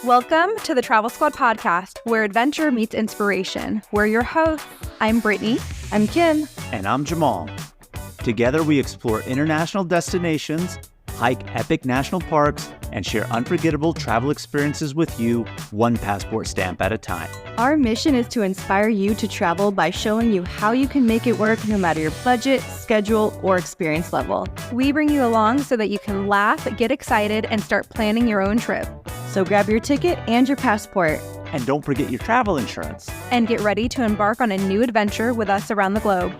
Welcome to the Travel Squad podcast, where adventure meets inspiration. We're your hosts. I'm Brittany. I'm Kim. And I'm Jamal. Together we explore international destinations, hike epic national parks, and share unforgettable travel experiences with you, one passport stamp at a time. Our mission is to inspire you to travel by showing you how you can make it work no matter your budget, schedule, or experience level. We bring you along so that you can laugh, get excited, and start planning your own trip. So grab your ticket and your passport. And don't forget your travel insurance. And get ready to embark on a new adventure with us around the globe.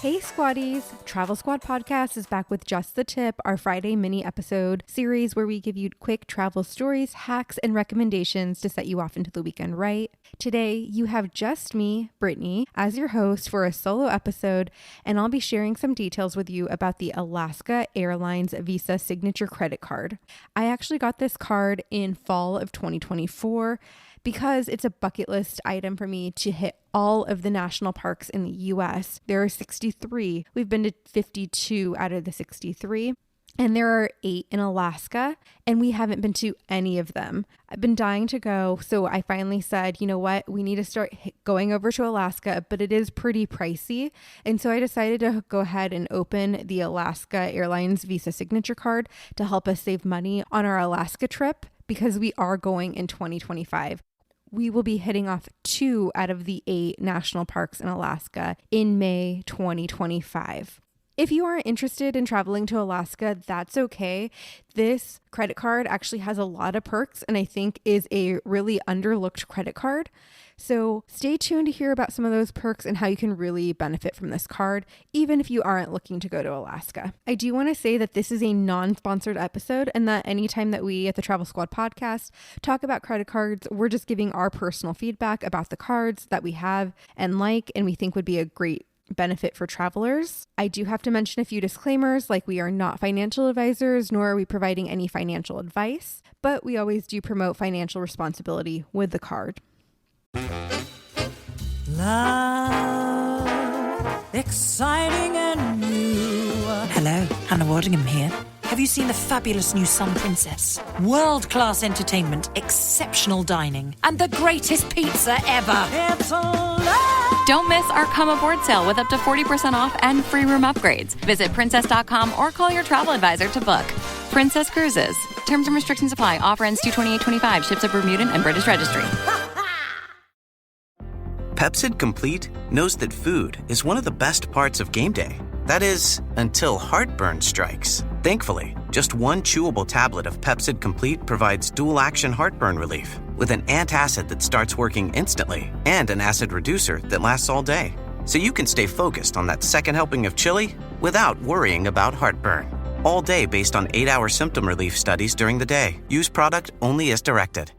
Hey Squaddies! Travel Squad Podcast is back with Just the Tip, our Friday mini episode series where we give you quick travel stories, hacks, and recommendations to set you off into the weekend right. Today, you have just me, Brittany, as your host for a solo episode, and I'll be sharing some details with you about the Alaska Airlines Visa Signature Credit Card. I actually got this card in fall of 2024 because it's a bucket list item for me to hit all of the national parks in the US. There are 63. We've been to 52 out of the 63. And there are 8 in Alaska, and we haven't been to any of them. I've been dying to go, so I finally said, you know what, we need to start going over to Alaska, but it is pretty pricey. And so I decided to go ahead and open the Alaska Airlines Visa Signature Card to help us save money on our Alaska trip because we are going in 2025. We will be hitting off 2 out of the 8 national parks in Alaska in May 2025. If you aren't interested in traveling to Alaska, that's okay. This credit card actually has a lot of perks and I think is a really underlooked credit card. So stay tuned to hear about some of those perks and how you can really benefit from this card, even if you aren't looking to go to Alaska. I do want to say that this is a non-sponsored episode and that anytime that we at the Travel Squad podcast talk about credit cards, we're just giving our personal feedback about the cards that we have and like, and we think would be a great benefit for travelers. I do have to mention a few disclaimers, like we are not financial advisors, nor are we providing any financial advice, but we always do promote financial responsibility with the card. Love, exciting and new. Hello, Hannah Waddingham here. Have you seen the fabulous new Sun Princess? World-class entertainment, exceptional dining, and the greatest pizza ever. It's a love. Don't miss our Come Aboard sale with up to 40% off and free room upgrades. Visit princess.com or call your travel advisor to book. Princess Cruises. Terms and restrictions apply. Offer ends 2/28/25. Ships at Bermudan and British Registry. Pepsid Complete knows that food is one of the best parts of game day. That is, until heartburn strikes. Thankfully, just one chewable tablet of Pepsid Complete provides dual-action heartburn relief with an antacid that starts working instantly and an acid reducer that lasts all day. So you can stay focused on that second helping of chili without worrying about heartburn. All day based on 8-hour symptom relief studies during the day. Use product only as directed.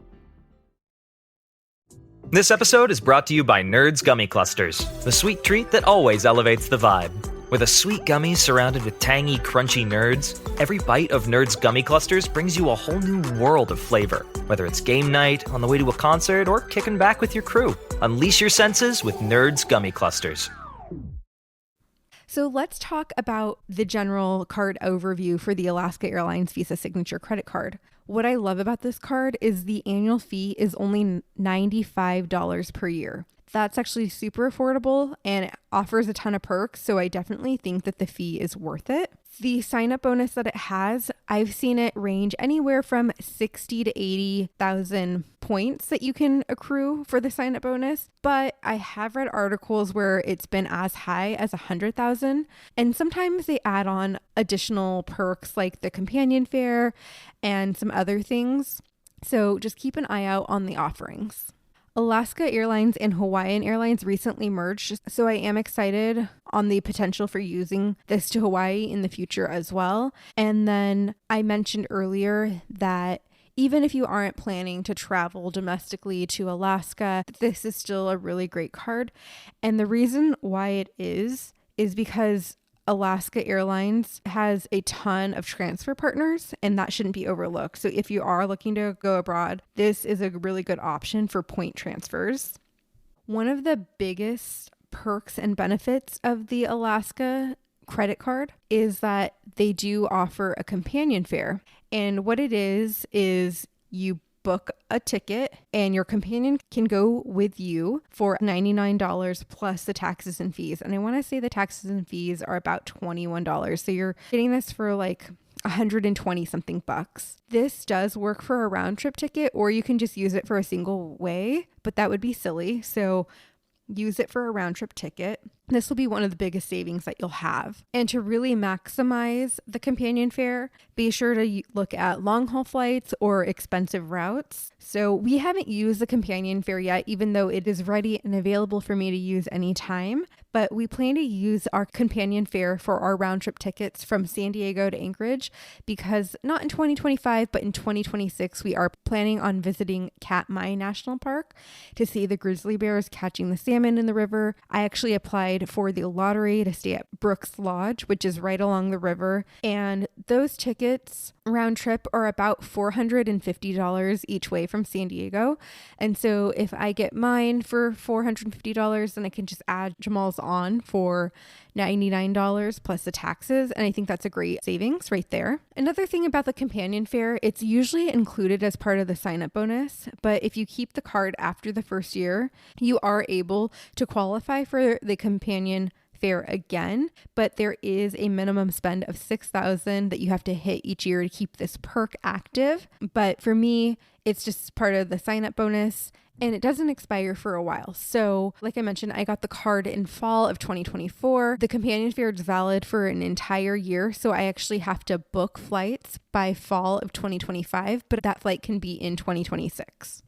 This episode is brought to you by Nerds Gummy Clusters, the sweet treat that always elevates the vibe. With a sweet gummy surrounded with tangy, crunchy nerds, every bite of Nerds Gummy Clusters brings you a whole new world of flavor. Whether it's game night, on the way to a concert, or kicking back with your crew, unleash your senses with Nerds Gummy Clusters. So let's talk about the general card overview for the Alaska Airlines Visa Signature Credit Card. What I love about this card is the annual fee is only $95 per year. That's actually super affordable and it offers a ton of perks, so I definitely think that the fee is worth it. The sign-up bonus that it has, I've seen it range anywhere from 60 to 80,000 points that you can accrue for the sign-up bonus, but I have read articles where it's been as high as 100,000, and sometimes they add on additional perks like the companion fare and some other things, so just keep an eye out on the offerings. Alaska Airlines and Hawaiian Airlines recently merged, so I am excited on the potential for using this to Hawaii in the future as well. And then I mentioned earlier that even if you aren't planning to travel domestically to Alaska, this is still a really great card. And the reason why it is because Alaska Airlines has a ton of transfer partners, and that shouldn't be overlooked. So if you are looking to go abroad, this is a really good option for point transfers. One of the biggest perks and benefits of the Alaska credit card is that they do offer a companion fare. And what it is you book a ticket and your companion can go with you for $99 plus the taxes and fees. And I want to say the taxes and fees are about $21. So you're getting this for like 120 something bucks. This does work for a round trip ticket, or you can just use it for a single way, but that would be silly. So use it for a round trip ticket. This will be one of the biggest savings that you'll have. And to really maximize the companion fare, be sure to look at long haul flights or expensive routes. So we haven't used the companion fare yet, even though it is ready and available for me to use anytime. But we plan to use our companion fare for our round trip tickets from San Diego to Anchorage, because not in 2025, but in 2026, we are planning on visiting Katmai National Park to see the grizzly bears catching the salmon in the river. I actually applied for the lottery to stay at Brooks Lodge, which is right along the river. And those tickets round trip are about $450 each way from San Diego. And so if I get mine for $450, then I can just add Jamal's on for $99 plus the taxes. And I think that's a great savings right there. Another thing about the companion fare, it's usually included as part of the sign-up bonus. But if you keep the card after the first year, you are able to qualify for the companion fare again, but there is a minimum spend of $6,000 that you have to hit each year to keep this perk active. But for me, it's just part of the sign-up bonus, and it doesn't expire for a while. So like I mentioned, I got the card in fall of 2024. The companion fare is valid for an entire year, so I actually have to book flights by fall of 2025, but that flight can be in 2026.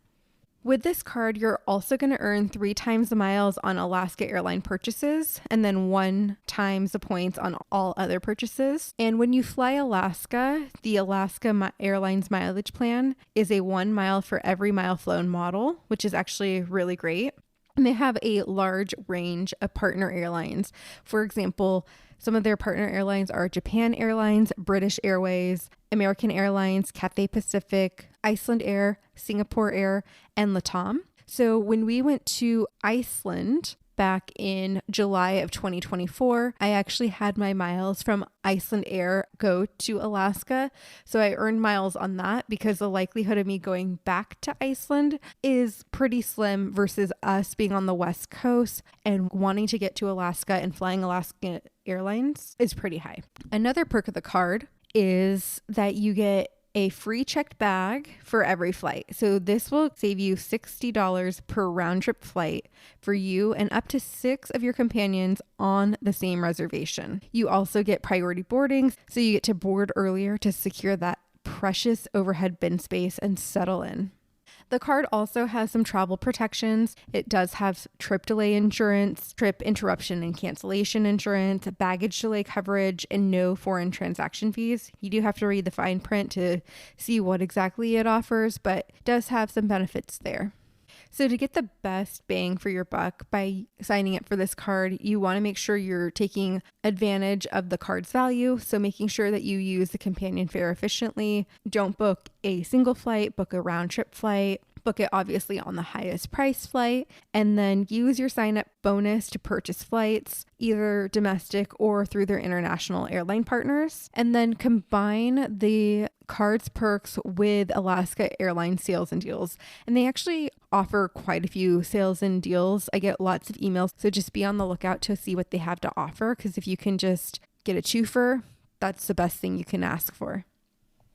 With this card, you're also going to earn 3 times the miles on Alaska Airlines purchases, and then 1 times the points on all other purchases. And when you fly Alaska, the Alaska Airlines mileage plan is a 1 mile for every mile flown model, which is actually really great. And they have a large range of partner airlines. For example, some of their partner airlines are Japan Airlines, British Airways, American Airlines, Cathay Pacific, Iceland Air, Singapore Air, and LATAM. So when we went to Iceland back in July of 2024, I actually had my miles from Iceland Air go to Alaska. So I earned miles on that because the likelihood of me going back to Iceland is pretty slim versus us being on the West Coast and wanting to get to Alaska and flying Alaska Airlines is pretty high. Another perk of the card is that you get a free checked bag for every flight. So this will save you $60 per round trip flight for you and up to 6 of your companions on the same reservation. You also get priority boarding, so you get to board earlier to secure that precious overhead bin space and settle in. The card also has some travel protections. It does have trip delay insurance, trip interruption and cancellation insurance, baggage delay coverage, and no foreign transaction fees. You do have to read the fine print to see what exactly it offers, but it does have some benefits there. So to get the best bang for your buck by signing up for this card, you want to make sure you're taking advantage of the card's value. So making sure that you use the companion fare efficiently. Don't book a single flight, book a round trip flight. Book it obviously on the highest price flight, and then use your sign up bonus to purchase flights, either domestic or through their international airline partners, and then combine the card's perks with Alaska Airlines sales and deals. And they actually offer quite a few sales and deals. I get lots of emails, so just be on the lookout to see what they have to offer, because if you can just get a twofer, that's the best thing you can ask for.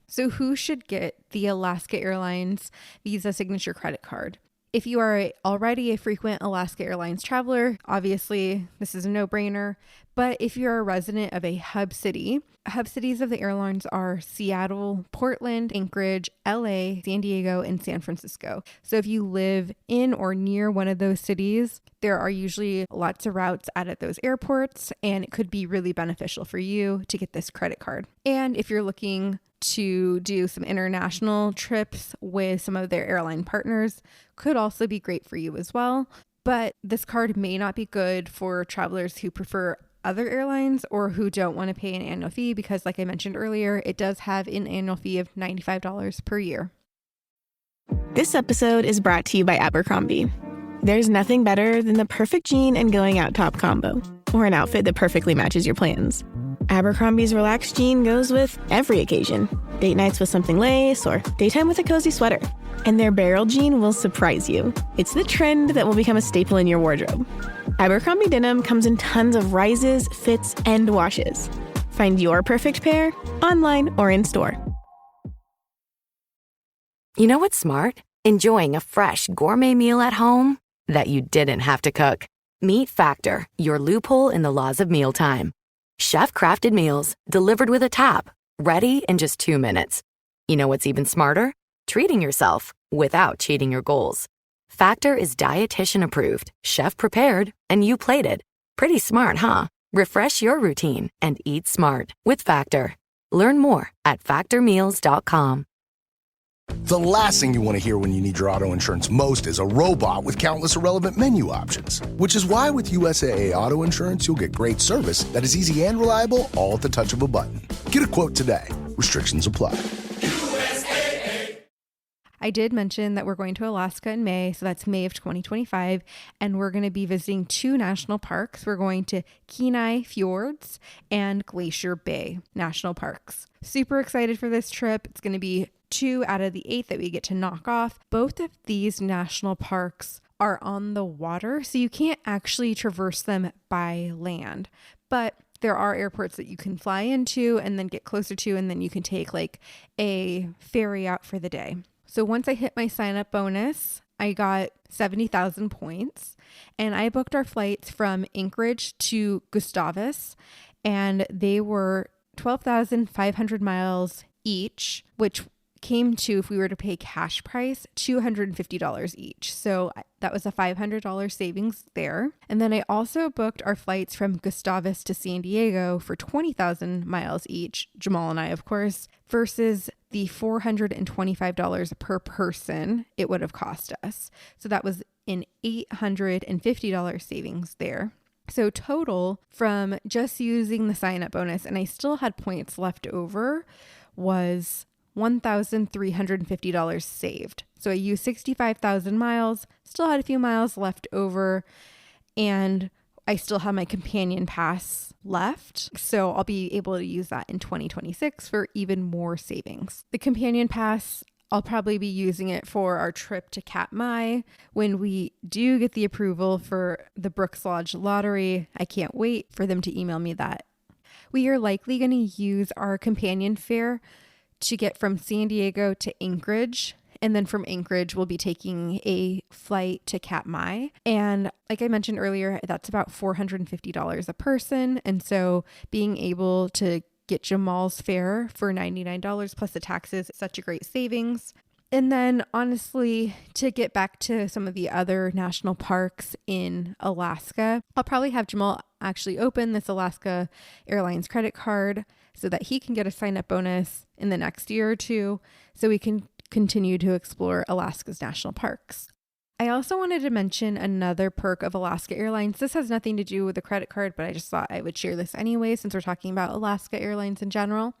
So who should get the Alaska Airlines Visa Signature Credit Card? If you are already a frequent Alaska Airlines traveler, obviously this is a no-brainer. But if you're a resident of a hub cities of the airlines are Seattle, Portland, Anchorage, LA, San Diego, and San Francisco. So if you live in or near one of those cities, there are usually lots of routes out at those airports, and it could be really beneficial for you to get this credit card. And if you're looking to do some international trips with some of their airline partners, could also be great for you as well. But this card may not be good for travelers who prefer other airlines or who don't want to pay an annual fee, because like I mentioned earlier, it does have an annual fee of $95 per year. This episode is brought to you by Abercrombie. There's nothing better than the perfect jean and going out top combo, or an outfit that perfectly matches your plans. Abercrombie's relaxed jean goes with every occasion. Date nights with something lace or daytime with a cozy sweater. And their barrel jean will surprise you. It's the trend that will become a staple in your wardrobe. Abercrombie denim comes in tons of rises, fits, and washes. Find your perfect pair online or in store. You know what's smart? Enjoying a fresh gourmet meal at home that you didn't have to cook. Meet Factor, your loophole in the laws of mealtime. Chef-crafted meals delivered with a tap, ready in just 2 minutes. You know what's even smarter? Treating yourself without cheating your goals. Factor is dietitian approved, chef prepared, and you plated. Pretty smart, huh? Refresh your routine and eat smart with Factor. Learn more at factormeals.com. The last thing you want to hear when you need your auto insurance most is a robot with countless irrelevant menu options. Which is why with USAA Auto Insurance, you'll get great service that is easy and reliable, all at the touch of a button. Get a quote today. Restrictions apply. I did mention that we're going to Alaska in May, so that's May of 2025, and we're going to be visiting 2 national parks. We're going to Kenai Fjords and Glacier Bay National Parks. Super excited for this trip. It's going to be 2 out of the 8 that we get to knock off. Both of these national parks are on the water, so you can't actually traverse them by land, but there are airports that you can fly into and then get closer to, and then you can take like a ferry out for the day. So once I hit my sign up bonus, I got 70,000 points, and I booked our flights from Anchorage to Gustavus, and they were 12,500 miles each, which came to, if we were to pay cash price, $250 each. So that was a $500 savings there. And then I also booked our flights from Gustavus to San Diego for 20,000 miles each, Jamal and I, of course, versus the $425 per person it would have cost us. So that was an $850 savings there. So total from just using the sign-up bonus, and I still had points left over, was $1,350 saved. So I used 65,000 miles, still had a few miles left over, and I still have my companion pass left. So I'll be able to use that in 2026 for even more savings. The companion pass, I'll probably be using it for our trip to Katmai when we do get the approval for the Brooks Lodge lottery. I can't wait for them to email me that. We are likely going to use our companion fare to get from San Diego to Anchorage. And then from Anchorage, we'll be taking a flight to Katmai. And like I mentioned earlier, that's about $450 a person. And so being able to get Jamal's fare for $99 plus the taxes, such a great savings. And then honestly, to get back to some of the other national parks in Alaska, I'll probably have Jamal actually open this Alaska Airlines credit card so that he can get a sign-up bonus in the next year or 2 so we can continue to explore Alaska's national parks. I also wanted to mention another perk of Alaska Airlines. This has nothing to do with the credit card, but I just thought I would share this anyway since we're talking about Alaska Airlines in general,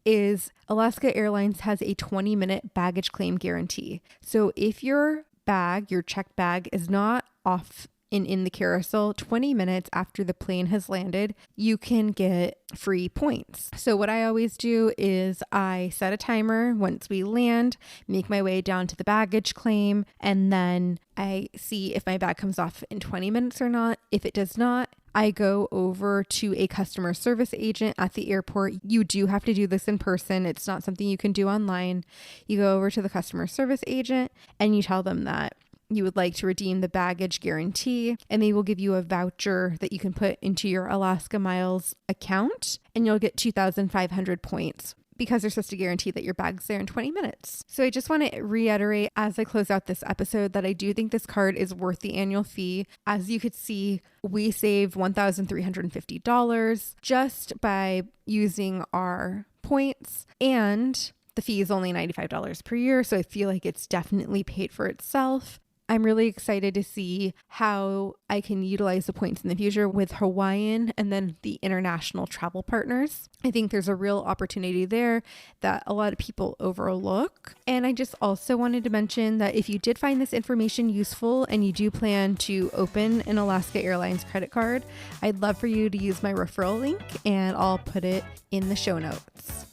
is Alaska Airlines has a 20-minute baggage claim guarantee. So if your bag, your checked bag, is not off in the carousel 20 minutes after the plane has landed, you can get free points. So what I always do is I set a timer once we land, make my way down to the baggage claim, and then I see if my bag comes off in 20 minutes or not. If it does not, I go over to a customer service agent at the airport. You do have to do this in person. It's not something you can do online. You go over to the customer service agent and you tell them that you would like to redeem the baggage guarantee, and they will give you a voucher that you can put into your Alaska Miles account, and you'll get 2,500 points because they're supposed to guarantee that your bag's there in 20 minutes. So I just want to reiterate as I close out this episode that I do think this card is worth the annual fee. As you could see, we save $1,350 just by using our points, and the fee is only $95 per year. So I feel like it's definitely paid for itself. I'm really excited to see how I can utilize the points in the future with Hawaiian and then the international travel partners. I think there's a real opportunity there that a lot of people overlook. And I just also wanted to mention that if you did find this information useful and you do plan to open an Alaska Airlines credit card, I'd love for you to use my referral link and I'll put it in the show notes.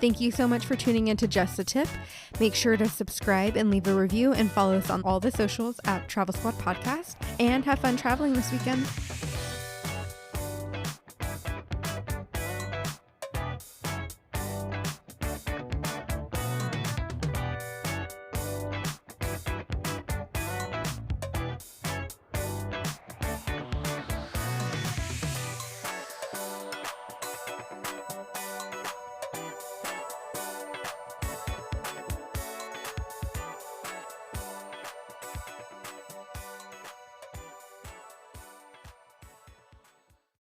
Thank you so much for tuning in to Just a Tip. Make sure to subscribe and leave a review and follow us on all the socials at Travel Squad Podcast, and have fun traveling this weekend.